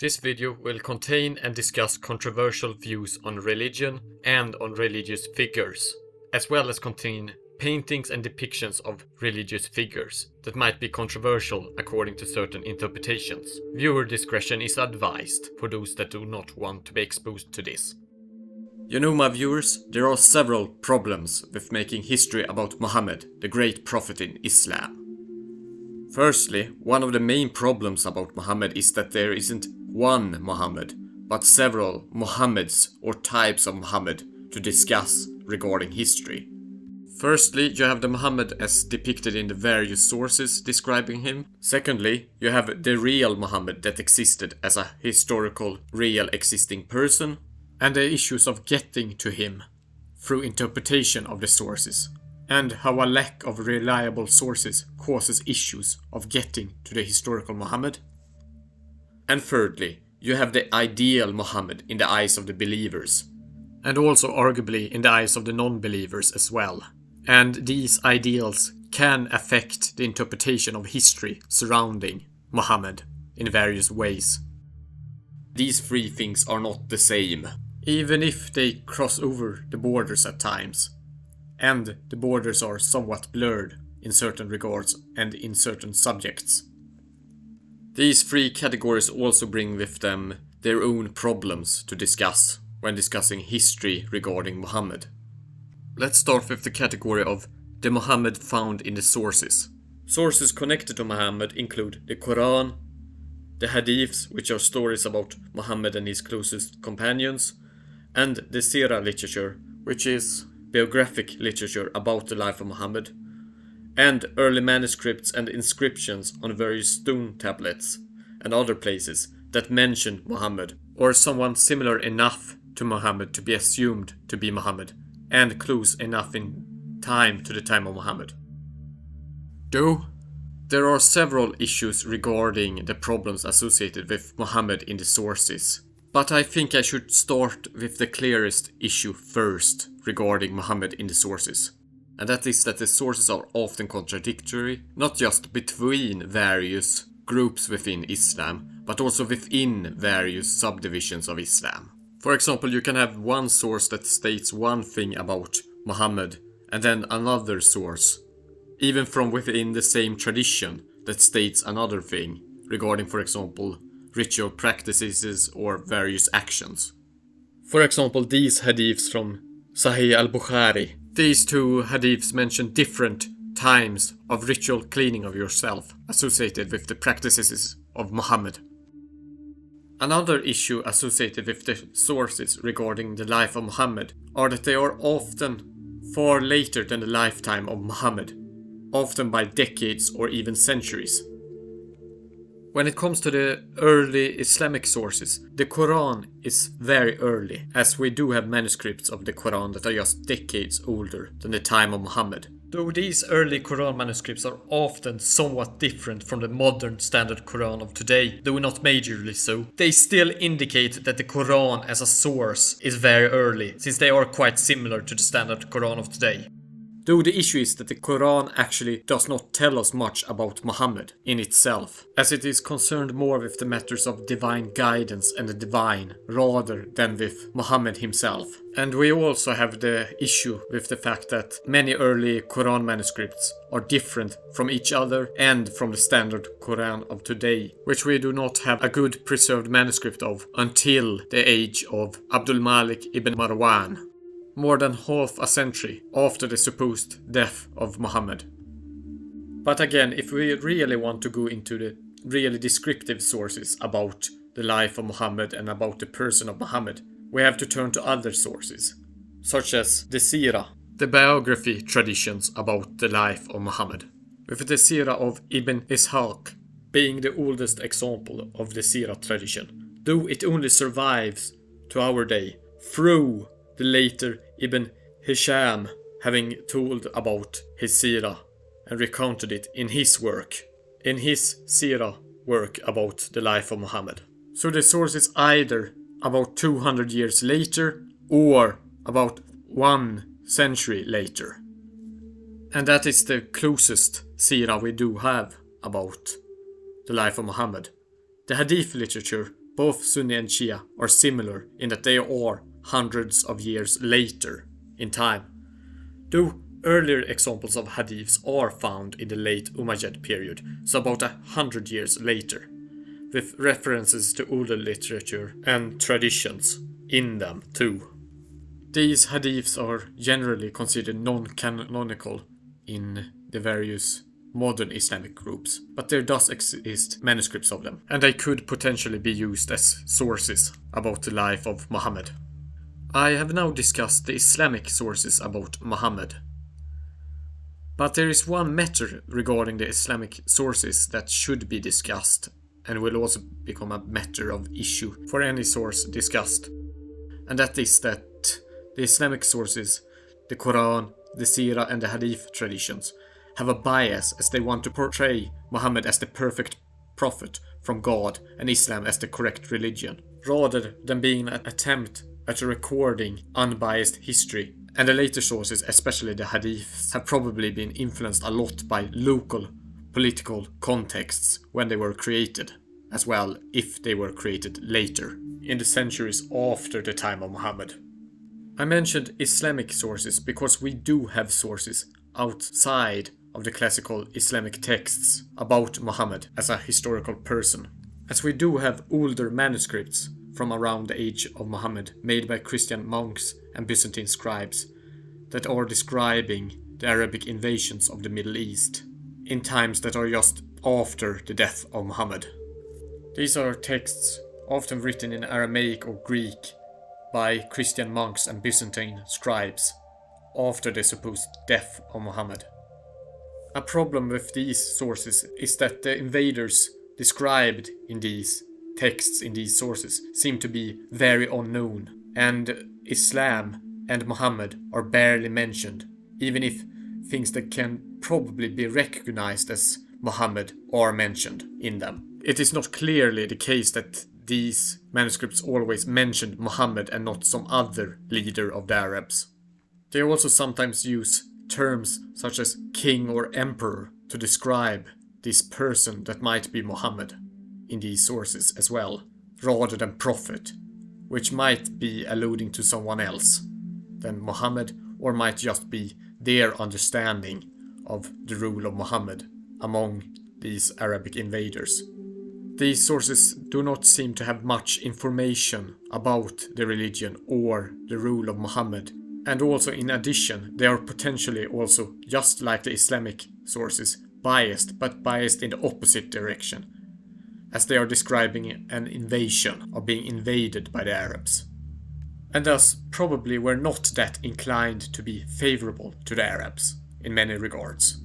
This video will contain and discuss controversial views on religion and on religious figures, as well as contain paintings and depictions of religious figures that might be controversial according to certain interpretations. Viewer discretion is advised for those that do not want to be exposed to this. You know, my viewers, there are several problems with making history about Muhammad, the great prophet in Islam. Firstly, one of the main problems about Muhammad is that there isn't one Muhammad, but several Muhammads or types of Muhammad to discuss regarding history. Firstly, you have the Muhammad as depicted in the various sources describing him. Secondly, you have the real Muhammad that existed as a historical, real existing person, and the issues of getting to him through interpretation of the sources, and how a lack of reliable sources causes issues of getting to the historical Muhammad. And thirdly, you have the ideal Muhammad in the eyes of the believers, and also arguably in the eyes of the non-believers as well. And these ideals can affect the interpretation of history surrounding Muhammad in various ways. These three things are not the same, even if they cross over the borders at times. And the borders are somewhat blurred in certain regards and in certain subjects. These three categories also bring with them their own problems to discuss when discussing history regarding Muhammad. Let's start with the category of the Muhammad found in the sources. Sources connected to Muhammad include the Quran, the Hadiths, which are stories about Muhammad and his closest companions, and the Sirah literature, which is biographic literature about the life of Muhammad, and early manuscripts and inscriptions on various stone tablets and other places that mention Muhammad, or someone similar enough to Muhammad to be assumed to be Muhammad, and close enough in time to the time of Muhammad. Though there are several issues regarding the problems associated with Muhammad in the sources, but I think I should start with the clearest issue first regarding Muhammad in the sources. And that is that the sources are often contradictory, not just between various groups within Islam, but also within various subdivisions of Islam. For example, you can have one source that states one thing about Muhammad, and then another source, even from within the same tradition, that states another thing regarding, for example, ritual practices or various actions. For example, these hadiths from Sahih al-Bukhari. These two hadiths mention different times of ritual cleaning of yourself associated with the practices of Muhammad. Another issue associated with the sources regarding the life of Muhammad are that they are often far later than the lifetime of Muhammad, often by decades or even centuries. When it comes to the early Islamic sources, the Quran is very early, as we do have manuscripts of the Quran that are just decades older than the time of Muhammad. Though these early Quran manuscripts are often somewhat different from the modern standard Quran of today, though not majorly so, they still indicate that the Quran as a source is very early, since they are quite similar to the standard Quran of today. Though the issue is that the Quran actually does not tell us much about Muhammad in itself, as it is concerned more with the matters of divine guidance and the divine, rather than with Muhammad himself. And we also have the issue with the fact that many early Quran manuscripts are different from each other and from the standard Quran of today, which we do not have a good preserved manuscript of until the age of Abdul Malik ibn Marwan, more than half a century after the supposed death of Muhammad. But again, if we really want to go into the really descriptive sources about the life of Muhammad and about the person of Muhammad, we have to turn to other sources, such as the Sirah, the biography traditions about the life of Muhammad, with the Sirah of Ibn Ishaq being the oldest example of the Sirah tradition, though it only survives to our day through the later Ibn Hisham having told about his Sirah and recounted it in his work, in his Sirah work about the life of Muhammad. So the source is either about 200 years later or about 1 century later. And that is the closest Sirah we do have about the life of Muhammad. The Hadith literature Both Sunni and Shia are similar in that they are hundreds of years later in time, though earlier examples of hadiths are found in the late Umayyad period, so about 100 years later, with references to older literature and traditions in them too. These hadiths are generally considered non-canonical in the various modern Islamic groups, but there does exist manuscripts of them, and they could potentially be used as sources about the life of Muhammad. I have now discussed the Islamic sources about Muhammad, but there is one matter regarding the Islamic sources that should be discussed and will also become a matter of issue for any source discussed, and that is that the Islamic sources, the Quran, the Sirah and the Hadith traditions, have a bias as they want to portray Muhammad as the perfect prophet from God and Islam as the correct religion, rather than being an attempt at recording unbiased history. And the later sources, especially the Hadiths, have probably been influenced a lot by local political contexts when they were created, as well if they were created later, in the centuries after the time of Muhammad. I mentioned Islamic sources because we do have sources outside of the classical Islamic texts about Muhammad as a historical person, as we do have older manuscripts from around the age of Muhammad made by Christian monks and Byzantine scribes that are describing the Arabic invasions of the Middle East in times that are just after the death of Muhammad. These are texts often written in Aramaic or Greek by Christian monks and Byzantine scribes after the supposed death of Muhammad. A problem with these sources is that the invaders described in these texts in these sources seem to be very unknown, and Islam and Muhammad are barely mentioned, even if things that can probably be recognized as Muhammad are mentioned in them. It is not clearly the case that these manuscripts always mentioned Muhammad and not some other leader of the Arabs. They also sometimes use terms such as king or emperor to describe this person that might be Muhammad in these sources as well, rather than prophet, which might be alluding to someone else than Muhammad, or might just be their understanding of the rule of Muhammad among these Arabic invaders. These sources do not seem to have much information about the religion or the rule of Muhammad, and also in addition they are potentially also, just like the Islamic sources, biased, but biased in the opposite direction, as they are describing an invasion or being invaded by the Arabs, and thus probably were not that inclined to be favorable to the Arabs in many regards.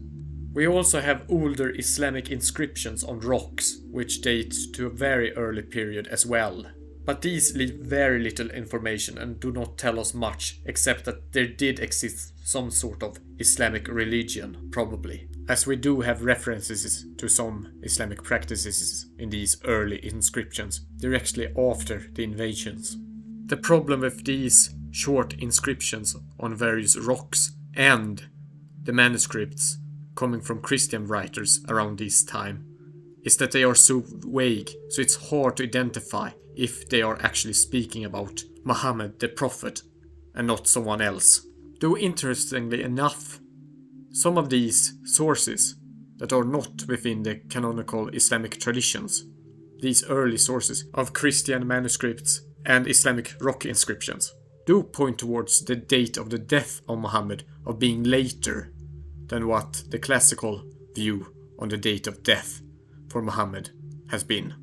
We also have older Islamic inscriptions on rocks, which date to a very early period as well. But these leave very little information and do not tell us much, except that there did exist some sort of Islamic religion, probably, as we do have references to some Islamic practices in these early inscriptions, directly after the invasions. The problem with these short inscriptions on various rocks and the manuscripts coming from Christian writers around this time is that they are so vague, so it's hard to identify if they are actually speaking about Muhammad the Prophet and not someone else. Though interestingly enough, some of these sources that are not within the canonical Islamic traditions, these early sources of Christian manuscripts and Islamic rock inscriptions, do point towards the date of the death of Muhammad of being later than what the classical view on the date of death for Muhammad has been.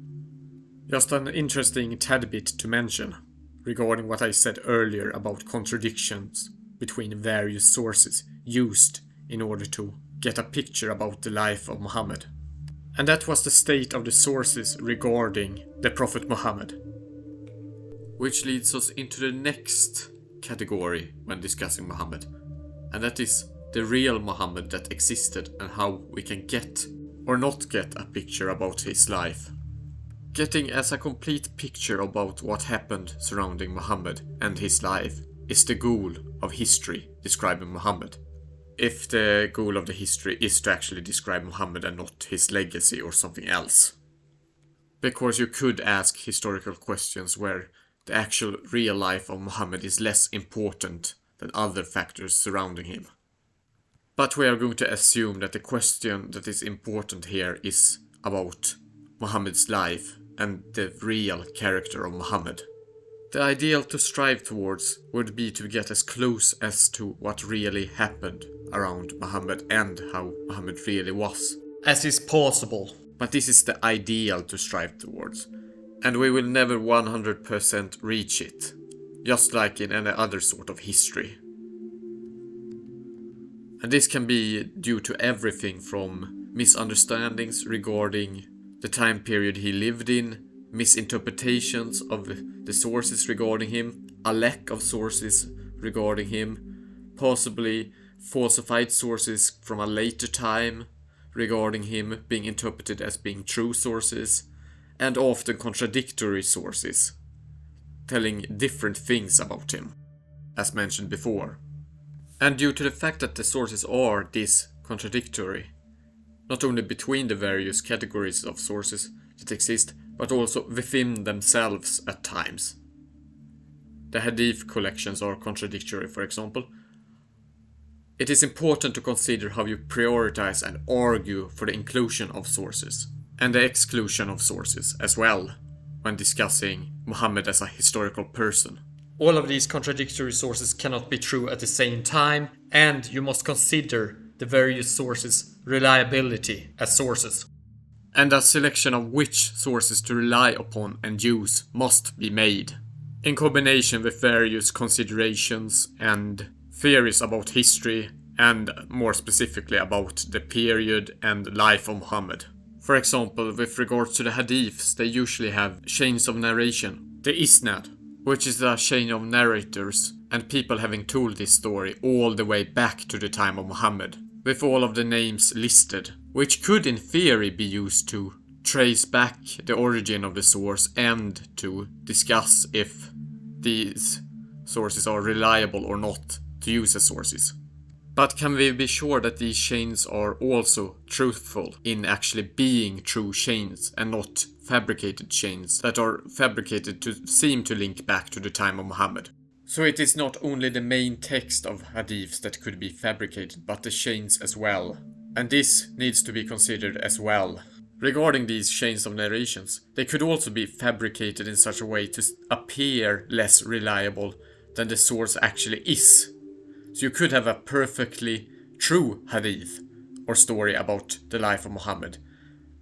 Just an interesting tad bit to mention regarding what I said earlier about contradictions between various sources used in order to get a picture about the life of Muhammad. And that was the state of the sources regarding the Prophet Muhammad. Which leads us into the next category when discussing Muhammad, and that is the real Muhammad that existed and how we can get or not get a picture about his life. Getting as a complete picture about what happened surrounding Muhammad and his life is the goal of history describing Muhammad. If the goal of the history is to actually describe Muhammad and not his legacy or something else. Because you could ask historical questions where the actual real life of Muhammad is less important than other factors surrounding him. But we are going to assume that the question that is important here is about Muhammad's life and the real character of Muhammad. The ideal to strive towards would be to get as close as to what really happened around Muhammad and how Muhammad really was as is possible. But this is the ideal to strive towards, and we will never 100% reach it, just like in any other sort of history. And this can be due to everything from misunderstandings regarding the time period he lived in, misinterpretations of the sources regarding him, a lack of sources regarding him, possibly falsified sources from a later time regarding him being interpreted as being true sources, and often contradictory sources, telling different things about him, as mentioned before. And due to the fact that the sources are this contradictory, not only between the various categories of sources that exist, but also within themselves at times. The hadith collections are contradictory, for example. It is important to consider how you prioritize and argue for the inclusion of sources, and the exclusion of sources as well, when discussing Muhammad as a historical person. All of these contradictory sources cannot be true at the same time, and you must consider the various sources' reliability as sources. And a selection of which sources to rely upon and use must be made, in combination with various considerations and theories about history, and more specifically about the period and life of Muhammad. For example, with regards to the hadiths, they usually have chains of narration, the isnad, which is a chain of narrators and people having told this story all the way back to the time of Muhammad, with all of the names listed, which could in theory be used to trace back the origin of the source and to discuss if these sources are reliable or not to use as sources. But can we be sure that these chains are also truthful in actually being true chains and not fabricated chains that are fabricated to seem to link back to the time of Muhammad? So it is not only the main text of hadiths that could be fabricated, but the chains as well. And this needs to be considered as well. Regarding these chains of narrations, they could also be fabricated in such a way to appear less reliable than the source actually is. So you could have a perfectly true hadith or story about the life of Muhammad,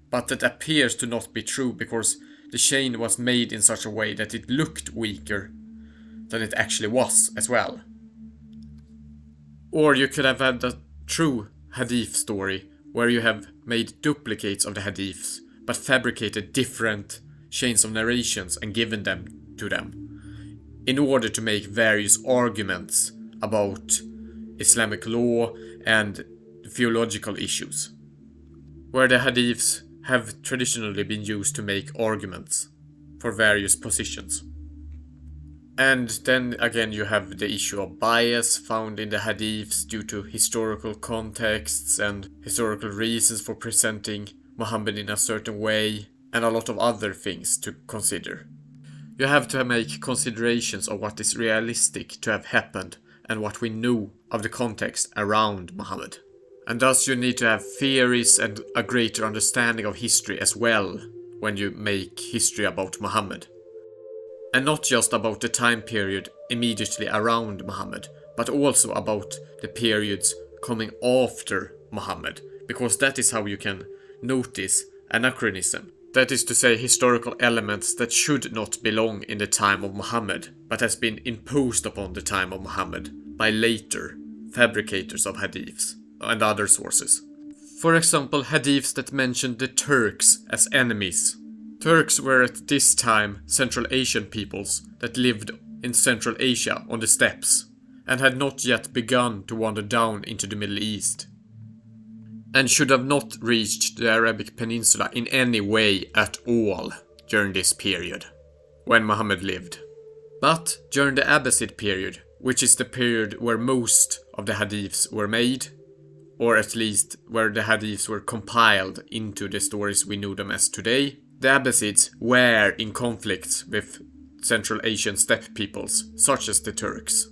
but that appears to not be true because the chain was made in such a way that it looked weaker than it actually was as well. Or you could have had a true hadith story where you have made duplicates of the hadiths but fabricated different chains of narrations and given them to them in order to make various arguments about Islamic law and theological issues, where the hadiths have traditionally been used to make arguments for various positions. And then again you have the issue of bias found in the hadiths due to historical contexts and historical reasons for presenting Muhammad in a certain way, and a lot of other things to consider. You have to make considerations of what is realistic to have happened and what we know of the context around Muhammad. And thus you need to have theories and a greater understanding of history as well when you make history about Muhammad. And not just about the time period immediately around Muhammad, but also about the periods coming after Muhammad, because that is how you can notice anachronism. That is to say, historical elements that should not belong in the time of Muhammad, but has been imposed upon the time of Muhammad by later fabricators of hadiths and other sources. For example, hadiths that mention the Turks as enemies. Turks were at this time Central Asian peoples that lived in Central Asia on the steppes and had not yet begun to wander down into the Middle East, and should have not reached the Arabic Peninsula in any way at all during this period, when Muhammad lived. But during the Abbasid period, which is the period where most of the hadiths were made, or at least where the hadiths were compiled into the stories we know them as today, the Abbasids were in conflict with Central Asian steppe peoples, such as the Turks.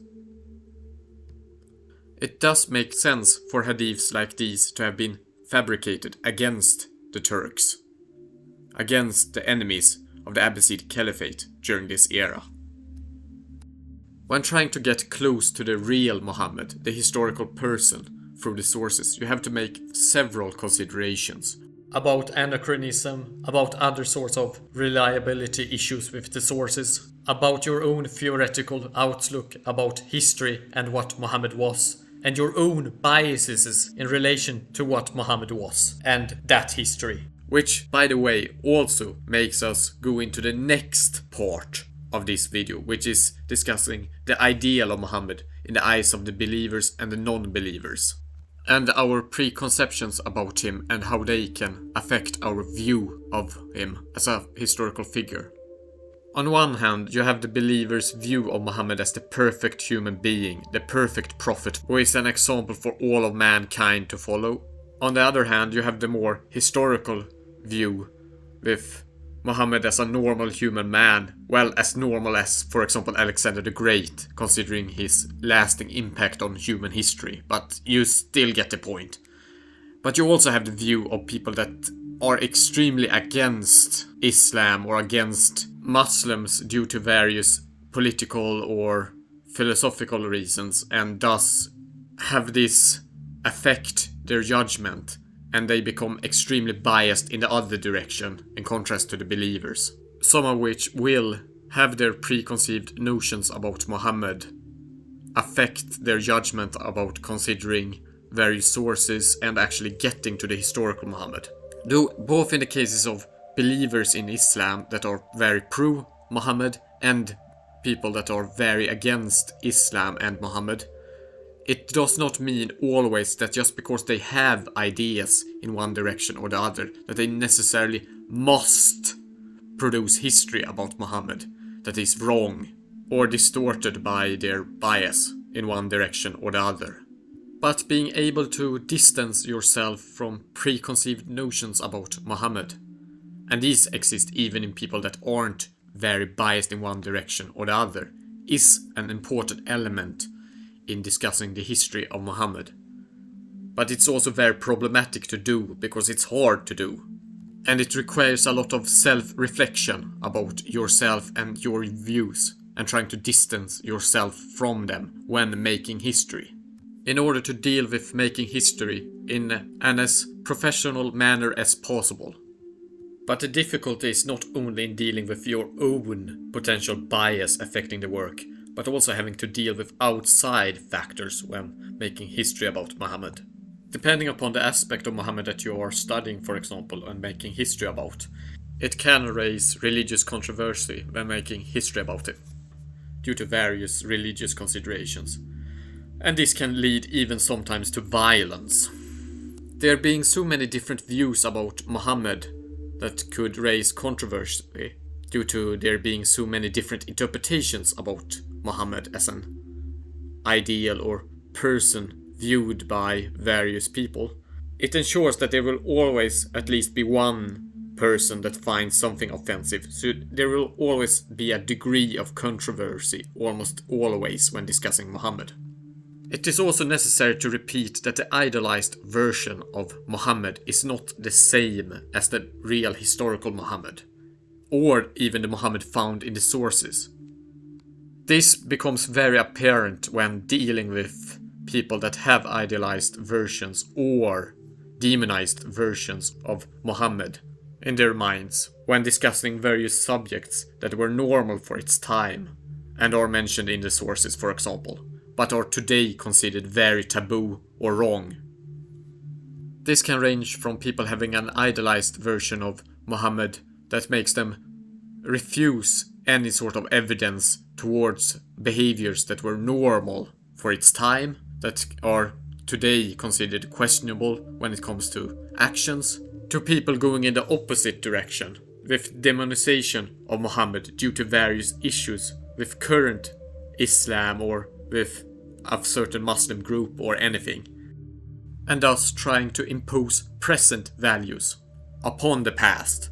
It does make sense for hadiths like these to have been fabricated against the Turks, against the enemies of the Abbasid Caliphate during this era. When trying to get close to the real Muhammad, the historical person, through the sources, you have to make several considerations. About anachronism, about other sorts of reliability issues with the sources, about your own theoretical outlook about history and what Muhammad was, and your own biases in relation to what Muhammad was, and that history. Which, by the way, also makes us go into the next part of this video, which is discussing the ideal of Muhammad in the eyes of the believers and the non-believers, and our preconceptions about him and how they can affect our view of him as a historical figure. On one hand, you have the believer's view of Muhammad as the perfect human being, the perfect prophet, who is an example for all of mankind to follow. On the other hand, you have the more historical view with Muhammad as a normal human man, well, as normal as, for example, Alexander the Great, considering his lasting impact on human history, but you still get the point. But you also have the view of people that are extremely against Islam or against Muslims due to various political or philosophical reasons, and thus have this affect their judgment, and they become extremely biased in the other direction in contrast to the believers. Some of which will have their preconceived notions about Muhammad affect their judgment about considering various sources and actually getting to the historical Muhammad. Though both in the cases of believers in Islam that are very pro-Muhammad and people that are very against Islam and Muhammad, it does not mean always that just because they have ideas in one direction or the other, that they necessarily must produce history about Muhammad that is wrong or distorted by their bias in one direction or the other. But being able to distance yourself from preconceived notions about Muhammad, and these exist even in people that aren't very biased in one direction or the other, is an important element in discussing the history of Muhammad. But it's also very problematic to do because it's hard to do. And it requires a lot of self-reflection about yourself and your views, and trying to distance yourself from them when making history, in order to deal with making history in an as professional manner as possible. But the difficulty is not only in dealing with your own potential bias affecting the work, but also having to deal with outside factors when making history about Muhammad. Depending upon the aspect of Muhammad that you are studying, for example, and making history about, it can raise religious controversy when making history about it, due to various religious considerations. And this can lead even sometimes to violence. There being so many different views about Muhammad that could raise controversy, due to there being so many different interpretations about Muhammad as an ideal or person viewed by various people, it ensures that there will always at least be one person that finds something offensive, so there will always be a degree of controversy almost always when discussing Muhammad. It is also necessary to repeat that the idolized version of Muhammad is not the same as the real historical Muhammad, or even the Muhammad found in the sources. This becomes very apparent when dealing with people that have idealized versions or demonized versions of Muhammad in their minds when discussing various subjects that were normal for its time and are mentioned in the sources, for example, but are today considered very taboo or wrong. This can range from people having an idealized version of Muhammad that makes them refuse any sort of evidence towards behaviors that were normal for its time, that are today considered questionable when it comes to actions, to people going in the opposite direction with demonization of Muhammad due to various issues with current Islam or with a certain Muslim group or anything, and thus trying to impose present values upon the past,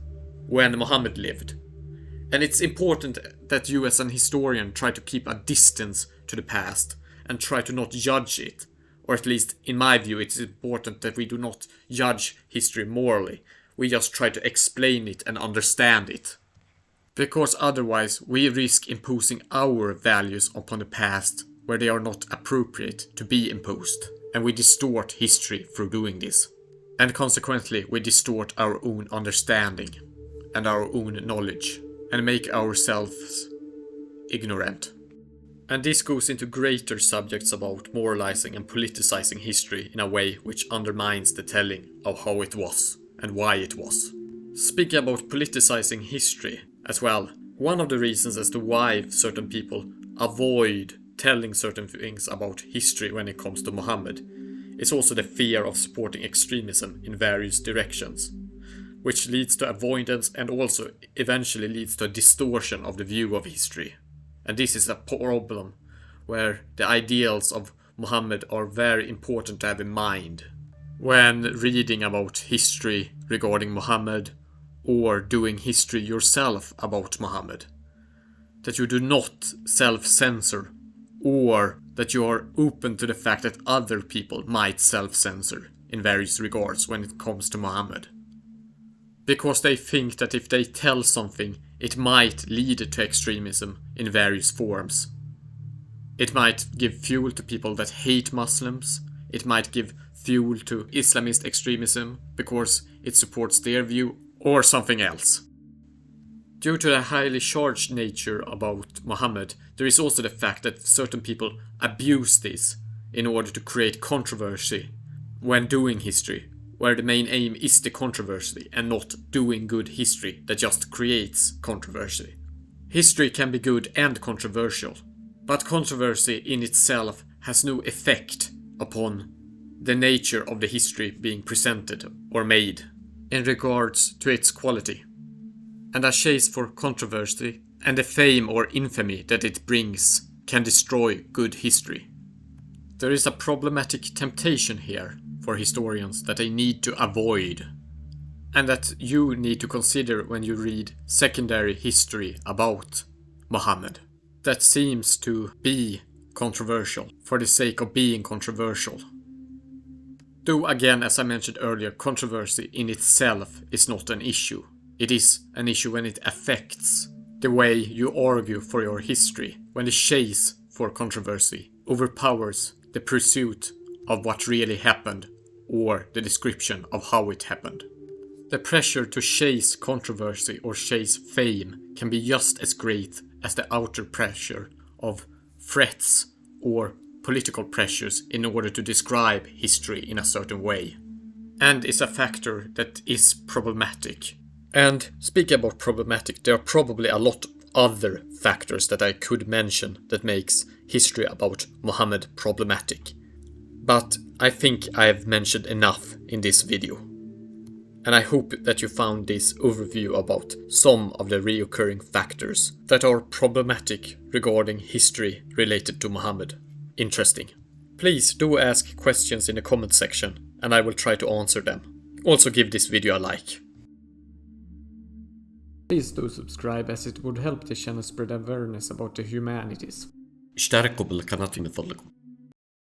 when Muhammad lived. And it's important that you as an historian try to keep a distance to the past and try to not judge it. Or at least, in my view, it's important that we do not judge history morally. We just try to explain it and understand it. Because otherwise, we risk imposing our values upon the past where they are not appropriate to be imposed. And we distort history through doing this. And consequently, we distort our own understanding and our own knowledge and make ourselves ignorant. And this goes into greater subjects about moralizing and politicizing history in a way which undermines the telling of how it was and why it was. Speaking about politicizing history as well, one of the reasons as to why certain people avoid telling certain things about history when it comes to Muhammad is also the fear of supporting extremism in various directions, which leads to avoidance and also eventually leads to a distortion of the view of history. And this is a problem where the ideals of Muhammad are very important to have in mind when reading about history regarding Muhammad or doing history yourself about Muhammad. That you do not self-censor, or that you are open to the fact that other people might self-censor in various regards when it comes to Muhammad. Because they think that if they tell something, it might lead to extremism in various forms. It might give fuel to people that hate Muslims. It might give fuel to Islamist extremism because it supports their view, or something else. Due to the highly charged nature about Muhammad, there is also the fact that certain people abuse this in order to create controversy when doing history, where the main aim is the controversy and not doing good history that just creates controversy. History can be good and controversial, but controversy in itself has no effect upon the nature of the history being presented or made in regards to its quality. And a chase for controversy and the fame or infamy that it brings can destroy good history. There is a problematic temptation here for historians that they need to avoid, and that you need to consider when you read secondary history about Muhammad. That seems to be controversial for the sake of being controversial. Though again, as I mentioned earlier, controversy in itself is not an issue. It is an issue when it affects the way you argue for your history, when the chase for controversy overpowers the pursuit of what really happened or the description of how it happened. The pressure to chase controversy or chase fame can be just as great as the outer pressure of threats or political pressures in order to describe history in a certain way, and is a factor that is problematic. And speaking about problematic, there are probably a lot of other factors that I could mention that makes history about Muhammad problematic. But I think I have mentioned enough in this video. And I hope that you found this overview about some of the reoccurring factors that are problematic regarding history related to Muhammad interesting. Please do ask questions in the comment section and I will try to answer them. Also give this video a like. Please do subscribe as it would help the channel spread awareness about the humanities. اشتركوا بالقناة من فضلكم.